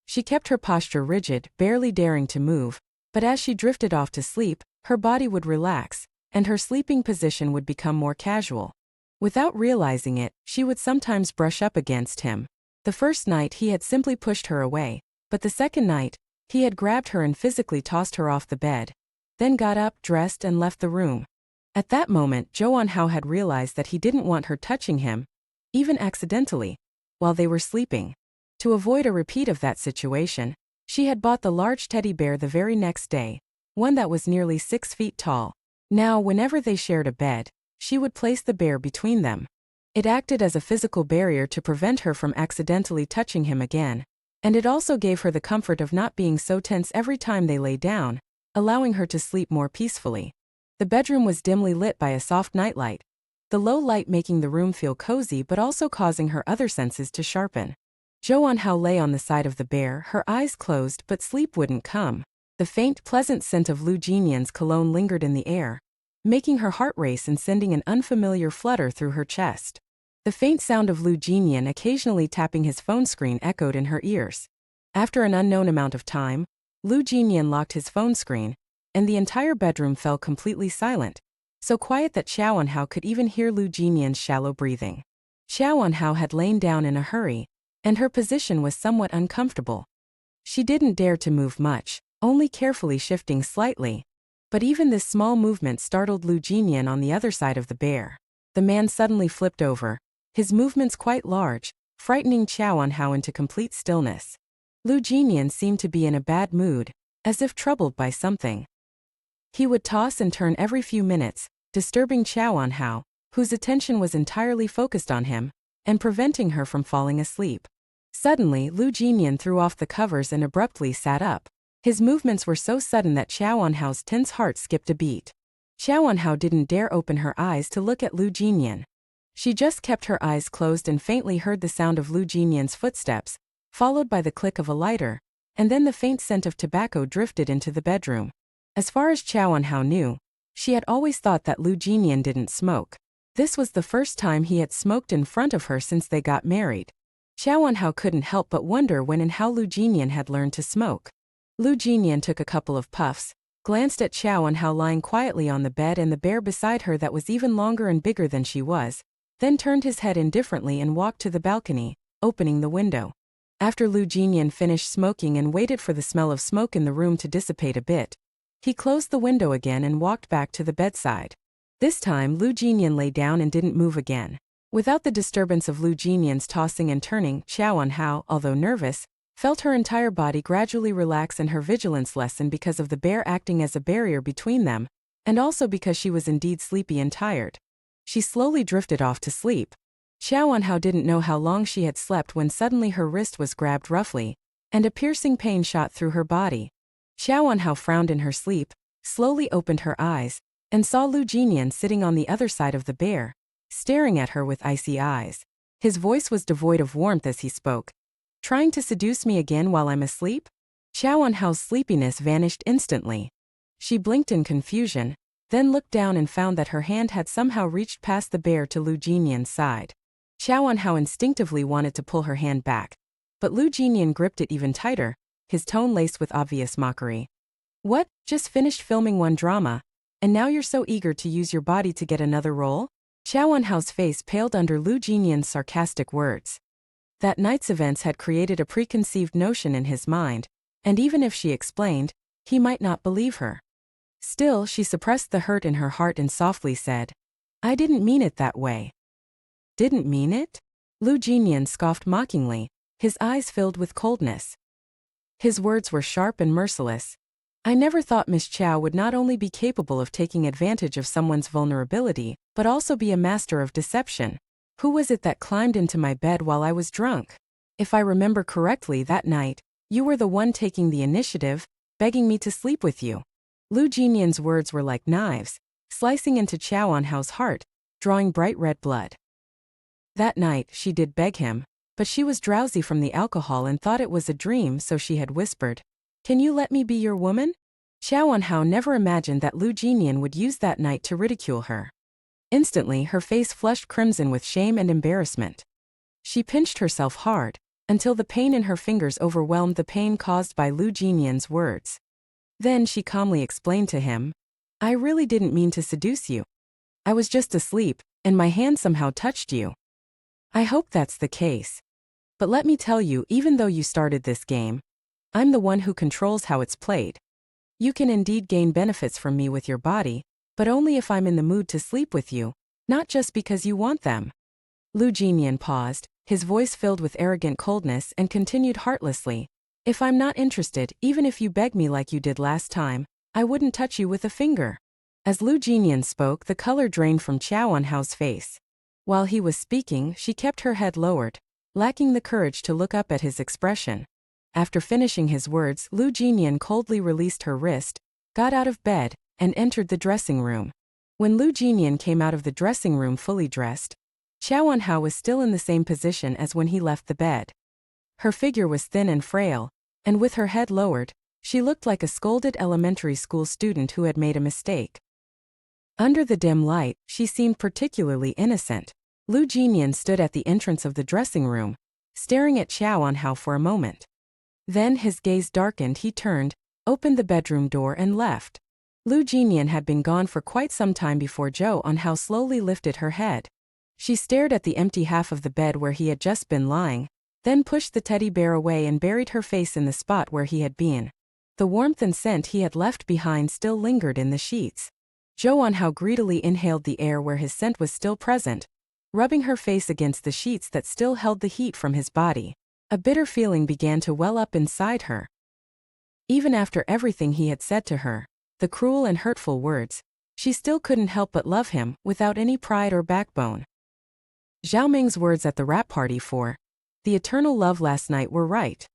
Speaker 1: She kept her posture rigid, barely daring to move, but as she drifted off to sleep, her body would relax, and her sleeping position would become more casual. Without realizing it, she would sometimes brush up against him. The first night he had simply pushed her away, but the second night, he had grabbed her and physically tossed her off the bed, then got up, dressed, and left the room. At that moment, Zhou Anhao had realized that he didn't want her touching him, even accidentally, while they were sleeping. To avoid a repeat of that situation, she had bought the large teddy bear the very next day, one that was nearly 6 feet tall. Now, whenever they shared a bed, she would place the bear between them. It acted as a physical barrier to prevent her from accidentally touching him again, and it also gave her the comfort of not being so tense every time they lay down, allowing her to sleep more peacefully. The bedroom was dimly lit by a soft nightlight, the low light making the room feel cozy but also causing her other senses to sharpen. Zhou Anhao lay on the side of the bear, her eyes closed, but sleep wouldn't come. The faint, pleasant scent of Lu Jinnian's cologne lingered in the air, making her heart race and sending an unfamiliar flutter through her chest. The faint sound of Lu Jinnian occasionally tapping his phone screen echoed in her ears. After an unknown amount of time, Lu Jinnian locked his phone screen, and the entire bedroom fell completely silent, so quiet that Qiao Anhao could even hear Lu Jinnian's shallow breathing. Qiao Anhao had lain down in a hurry, and her position was somewhat uncomfortable. She didn't dare to move much, only carefully shifting slightly. But even this small movement startled Lu Jinnian on the other side of the bear. The man suddenly flipped over, his movements quite large, frightening Qiao Anhao into complete stillness. Lu Jinnian seemed to be in a bad mood, as if troubled by something. He would toss and turn every few minutes, disturbing Qiao Anhao, whose attention was entirely focused on him, and preventing her from falling asleep. Suddenly, Lu Jinnian threw off the covers and abruptly sat up. His movements were so sudden that Qiao Anhao's tense heart skipped a beat. Qiao Anhao didn't dare open her eyes to look at Lu Jinnian. She just kept her eyes closed and faintly heard the sound of Lu Jinnian's footsteps, followed by the click of a lighter, and then the faint scent of tobacco drifted into the bedroom. As far as Qiao Anhao knew, she had always thought that Lu Jinnian didn't smoke. This was the first time he had smoked in front of her since they got married. Qiao Anhao couldn't help but wonder when and how Lu Jinnian had learned to smoke. Lu Jinnian took a couple of puffs, glanced at Qiao Anhao lying quietly on the bed and the bear beside her that was even longer and bigger than she was, then turned his head indifferently and walked to the balcony, opening the window. After Lu Jinnian finished smoking and waited for the smell of smoke in the room to dissipate a bit, he closed the window again and walked back to the bedside. This time Lu Jinnian lay down and didn't move again. Without the disturbance of Lu Jinnian's tossing and turning, Qiao Anhao, although nervous, felt her entire body gradually relax and her vigilance lessen because of the bear acting as a barrier between them, and also because she was indeed sleepy and tired. She slowly drifted off to sleep. Qiao Anhao didn't know how long she had slept when suddenly her wrist was grabbed roughly, and a piercing pain shot through her body. Qiao Anhao frowned in her sleep, slowly opened her eyes, and saw Lu Jinnian sitting on the other side of the bear, staring at her with icy eyes. His voice was devoid of warmth as he spoke. "Trying to seduce me again while I'm asleep?" Qiao Anhao's sleepiness vanished instantly. She blinked in confusion, then looked down and found that her hand had somehow reached past the bear to Lu Jinnian's side. Qiao Anhao instinctively wanted to pull her hand back, but Lu Jinnian gripped it even tighter, his tone laced with obvious mockery. "What, just finished filming one drama, and now you're so eager to use your body to get another role?" Qiao Anhao's face paled under Lu Jinnian's sarcastic words. That night's events had created a preconceived notion in his mind, and even if she explained, he might not believe her. Still, she suppressed the hurt in her heart and softly said, "I didn't mean it that way." "Didn't mean it?" Lu Jinnian scoffed mockingly, his eyes filled with coldness. His words were sharp and merciless. "I never thought Miss Qiao would not only be capable of taking advantage of someone's vulnerability, but also be a master of deception. Who was it that climbed into my bed while I was drunk? If I remember correctly that night, you were the one taking the initiative, begging me to sleep with you." Lu Jinnian's words were like knives, slicing into Qiao Anhao's heart, drawing bright red blood. That night, she did beg him, but she was drowsy from the alcohol and thought it was a dream, so she had whispered, "Can you let me be your woman?" Qiao Anhao never imagined that Lu Jinnian would use that night to ridicule her. Instantly, her face flushed crimson with shame and embarrassment. She pinched herself hard, until the pain in her fingers overwhelmed the pain caused by Lu Jinnian's words. Then she calmly explained to him, "I really didn't mean to seduce you. I was just asleep, and my hand somehow touched you. I hope that's the case. But let me tell you, even though you started this game, I'm the one who controls how it's played. You can indeed gain benefits from me with your body, but only if I'm in the mood to sleep with you, not just because you want them." Lu Jinnian paused, his voice filled with arrogant coldness, and continued heartlessly, "If I'm not interested, even if you beg me like you did last time, I wouldn't touch you with a finger." As Lu Jinnian spoke, the color drained from Qiao Anhao's face. While he was speaking, she kept her head lowered, lacking the courage to look up at his expression. After finishing his words, Lu Jinnian coldly released her wrist, got out of bed, and entered the dressing room. When Lu Jinnian came out of the dressing room fully dressed, Qiao Anhao was still in the same position as when he left the bed. Her figure was thin and frail, and with her head lowered, she looked like a scolded elementary school student who had made a mistake. Under the dim light, she seemed particularly innocent. Lu Jinnian stood at the entrance of the dressing room, staring at Qiao Anhao for a moment. Then his gaze darkened, he turned, opened the bedroom door and left. Lu Jinnian had been gone for quite some time before Qiao Anhao slowly lifted her head. She stared at the empty half of the bed where he had just been lying, then pushed the teddy bear away and buried her face in the spot where he had been. The warmth and scent he had left behind still lingered in the sheets. Qiao Anhao greedily inhaled the air where his scent was still present, rubbing her face against the sheets that still held the heat from his body. A bitter feeling began to well up inside her. Even after everything he had said to her, the cruel and hurtful words, she still couldn't help but love him, without any pride or backbone. Zhao Ming's words at the wrap party for the eternal love last night were right.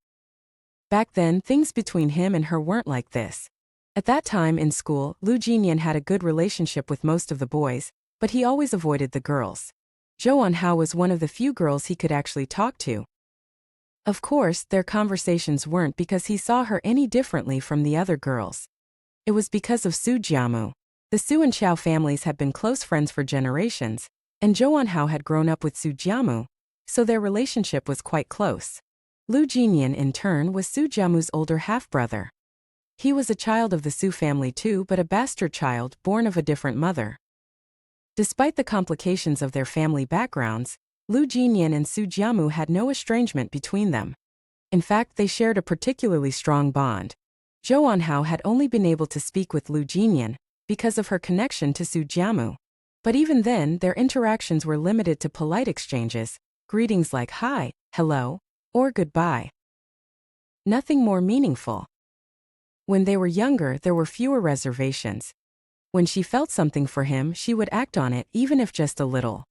Speaker 1: Back then, things between him and her weren't like this. At that time in school, Lu Jinnian had a good relationship with most of the boys, but he always avoided the girls. Qiao Anhao was one of the few girls he could actually talk to. Of course, their conversations weren't because he saw her any differently from the other girls. It was because of Su Jiamu. The Su and Qiao families had been close friends for generations, and Qiao Anhao had grown up with Su Jiamu, so their relationship was quite close. Lu Jinnian, in turn, was Su Jiamu's older half-brother. He was a child of the Su family too, but a bastard child born of a different mother. Despite the complications of their family backgrounds, Lu Jinnian and Su Jiamu had no estrangement between them. In fact, they shared a particularly strong bond. Qiao Anhao had only been able to speak with Lu Jinnian because of her connection to Su Jiamu. But even then, their interactions were limited to polite exchanges, greetings like hi, hello, or goodbye. Nothing more meaningful. When they were younger, there were fewer reservations. When she felt something for him, she would act on it, even if just a little.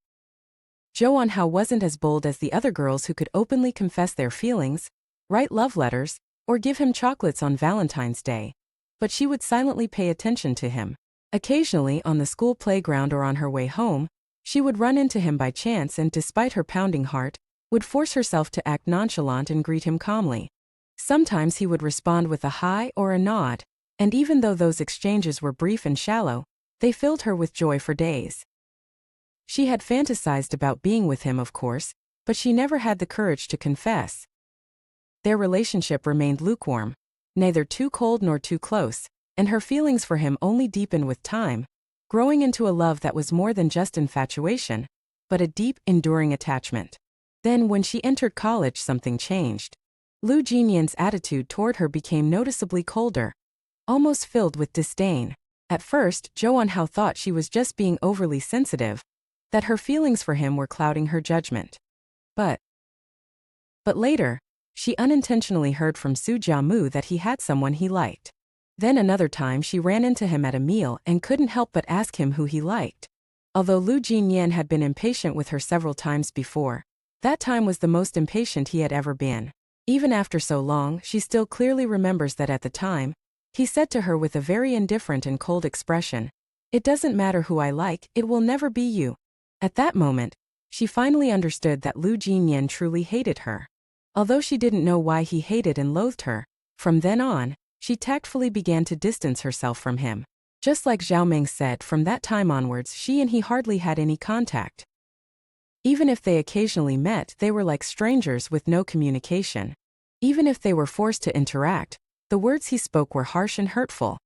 Speaker 1: Qiao Anhao wasn't as bold as the other girls who could openly confess their feelings, write love letters, or give him chocolates on Valentine's Day. But she would silently pay attention to him. Occasionally, on the school playground or on her way home, she would run into him by chance and, despite her pounding heart, would force herself to act nonchalant and greet him calmly. Sometimes he would respond with a hi or a nod, and even though those exchanges were brief and shallow, they filled her with joy for days. She had fantasized about being with him, of course, but she never had the courage to confess. Their relationship remained lukewarm, neither too cold nor too close, and her feelings for him only deepened with time, growing into a love that was more than just infatuation, but a deep, enduring attachment. Then, when she entered college, something changed. Lu Jinnian's attitude toward her became noticeably colder, almost filled with disdain. At first, Qiao Anhao thought she was just being overly sensitive, that her feelings for him were clouding her judgment. But later, she unintentionally heard from Su Jiamu that he had someone he liked. Then another time she ran into him at a meal and couldn't help but ask him who he liked. Although Lu Jinnian had been impatient with her several times before, that time was the most impatient he had ever been. Even after so long, she still clearly remembers that at the time, he said to her with a very indifferent and cold expression, "It doesn't matter who I like, it will never be you." At that moment, she finally understood that Lu Jinnian truly hated her. Although she didn't know why he hated and loathed her, from then on, she tactfully began to distance herself from him. Just like Zhao Meng said, from that time onwards she and he hardly had any contact. Even if they occasionally met, they were like strangers with no communication. Even if they were forced to interact, the words he spoke were harsh and hurtful.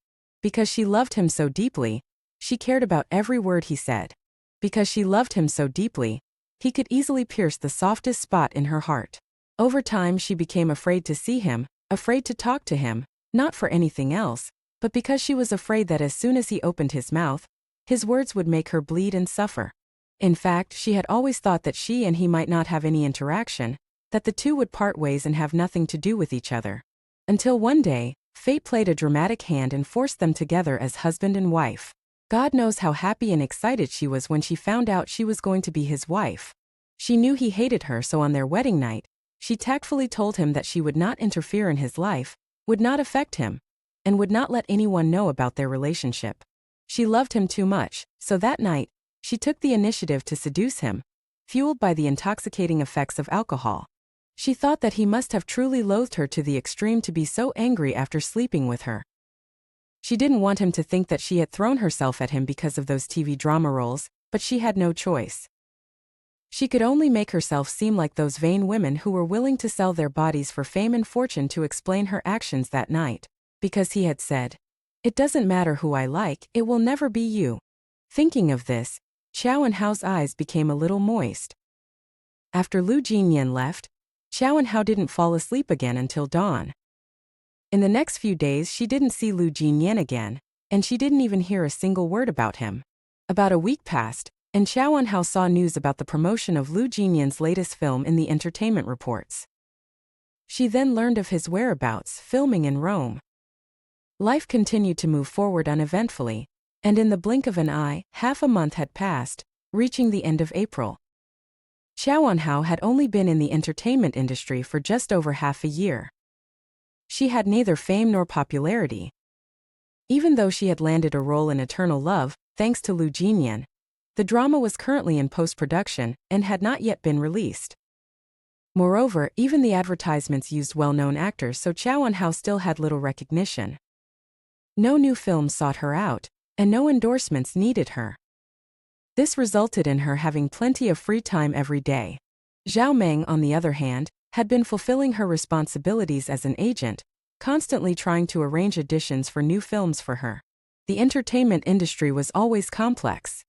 Speaker 1: Because she loved him so deeply, she cared about every word he said. Because she loved him so deeply, he could easily pierce the softest spot in her heart. Over time she became afraid to see him, afraid to talk to him, not for anything else, but because she was afraid that as soon as he opened his mouth, his words would make her bleed and suffer. In fact, she had always thought that she and he might not have any interaction, that the two would part ways and have nothing to do with each other. Until one day, fate played a dramatic hand and forced them together as husband and wife. God knows how happy and excited she was when she found out she was going to be his wife. She knew he hated her, so on their wedding night, she tactfully told him that she would not interfere in his life, would not affect him, and would not let anyone know about their relationship. She loved him too much, so that night, she took the initiative to seduce him, fueled by the intoxicating effects of alcohol. She thought that he must have truly loathed her to the extreme to be so angry after sleeping with her. She didn't want him to think that she had thrown herself at him because of those TV drama roles, but she had no choice. She could only make herself seem like those vain women who were willing to sell their bodies for fame and fortune to explain her actions that night. Because he had said, "It doesn't matter who I like, it will never be you." Thinking of this, Qiao Anhao's eyes became a little moist. After Lu Jinnian left, Qiao Anhao didn't fall asleep again until dawn. In the next few days she didn't see Lu Jinnian again, and she didn't even hear a single word about him. About a week passed, and Qiao Anhao saw news about the promotion of Lu Jinnian's latest film in the entertainment reports. She then learned of his whereabouts, filming in Rome. Life continued to move forward uneventfully, and in the blink of an eye, half a month had passed, reaching the end of April. Qiao Anhao had only been in the entertainment industry for just over half a year. She had neither fame nor popularity. Even though she had landed a role in Eternal Love, thanks to Lu Jinnian, the drama was currently in post-production and had not yet been released. Moreover, even the advertisements used well-known actors, so Qiao Anhao still had little recognition. No new films sought her out, and no endorsements needed her. This resulted in her having plenty of free time every day. Zhao Meng, on the other hand, had been fulfilling her responsibilities as an agent, constantly trying to arrange auditions for new films for her. The entertainment industry was always complex.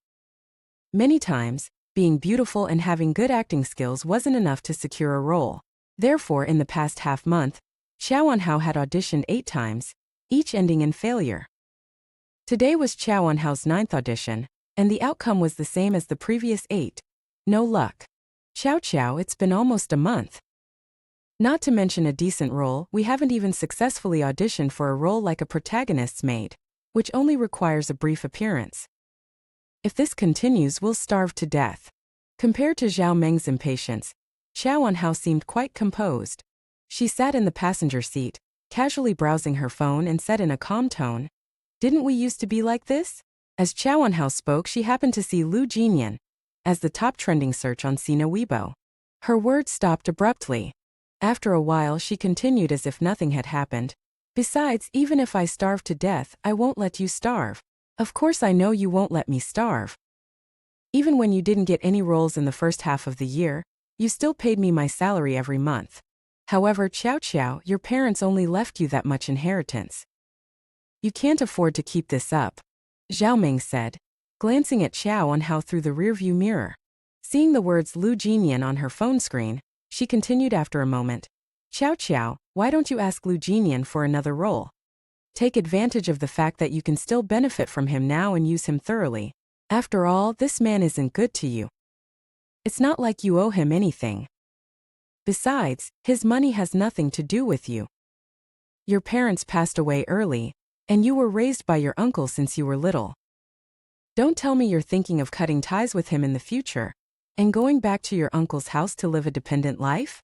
Speaker 1: Many times, being beautiful and having good acting skills wasn't enough to secure a role. Therefore, in the past half-month, Qiao Anhao had auditioned 8 times, each ending in failure. Today was Qiao Anhao's 9th audition, and the outcome was the same as the previous 8. No luck. Qiao, it's been almost a month. Not to mention a decent role, we haven't even successfully auditioned for a role like a protagonist's maid. which only requires a brief appearance. If this continues, we'll starve to death. Compared to Zhao Meng's impatience, Qiao Anhao seemed quite composed. She sat in the passenger seat, casually browsing her phone, and said in a calm tone, "Didn't we used to be like this?" As Qiao Anhao spoke, she happened to see Lu Jinnian as the top trending search on Sina Weibo. Her words stopped abruptly. After a while, she continued as if nothing had happened. "Besides, even if I starve to death, I won't let you starve. Of course I know you won't let me starve. Even when you didn't get any roles in the first half of the year, you still paid me my salary every month. However, Qiao, your parents only left you that much inheritance. You can't afford to keep this up," Zhao Meng said, glancing at Qiao Anhao through the rearview mirror. Seeing the words Lu Jinnian on her phone screen, she continued after a moment, Qiao, why don't you ask Lu Jinnian for another role? Take advantage of the fact that you can still benefit from him now and use him thoroughly. After all, this man isn't good to you. It's not like you owe him anything. Besides, his money has nothing to do with you. Your parents passed away early, and you were raised by your uncle since you were little. Don't tell me you're thinking of cutting ties with him in the future and going back to your uncle's house to live a dependent life?